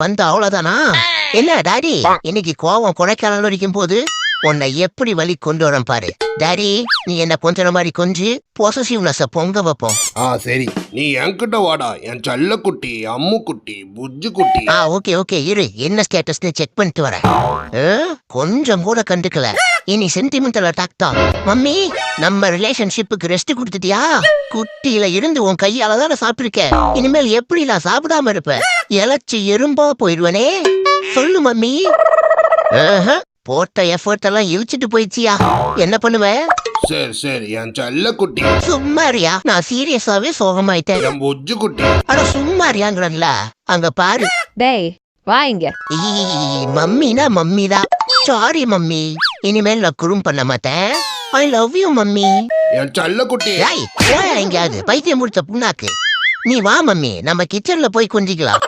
வந்து அவ்வளவுதானா? என்ன டாடி இன்னைக்கு கோவம் கொடைக்கானல் வரைக்கும் போது உன்னை எப்படி வழி கொண்டு வரேன் பாரு. டாடி நீ என்ன கொஞ்ச மாதிரி கொஞ்சி பொசசிவ்னஸ் பொங்க வைப்போம். சரி நீ என்கிட்ட வாடா என் செல்ல குட்டி அம்மு குட்டி புஜ்ஜு குட்டி. ஓகே இரு என்ன ஸ்டேட்டஸ்னு செக் பண்ணிட்டு வரேன். கொஞ்சம் கூட கண்டுக்கல. இனி சென்டிமெண்டல் அட்டாக் தான். மம்மி நம்ம ரிலேஷன்ஷிப்புக்கு ரெஸ்ட் கொடுத்துட்டியா? குட்டியில இருந்து உன் கையால தானே சாப்பிட்டிருக்க. இனிமேல் எப்படி நான் சாப்பிடாம இருப்ப? இலச்சி எறும்பா போயிடுவனே. சொல்லு மம்மி. போட்ட எஃபர்ட் எல்லாம் இழுச்சிட்டு போயிடுச்சியா? என்ன பண்ணுவ? சரி என் செல்ல குட்டி. சும்மாரியா நான் சீரியஸாவே சோகமாயிட்டேன். என் புஜ்ஜு குட்டி. அட சும்மாரியாங்கறல்ல அங்க பாரு. டேய் வா இங்க. மம்மினா மம்மி தான். சாரி மம்மி, இனிமேல் நான் குறும் பண்ண மாட்டேன். I love you mummy. என் செல்ல குட்டி. எங்கேயாவது பைத்தியம் முடிச்ச புண்ணாக்கு. நீ வா மம்மி, நம்ம கிச்சன்ல போய் கொஞ்சிக்கலாம்.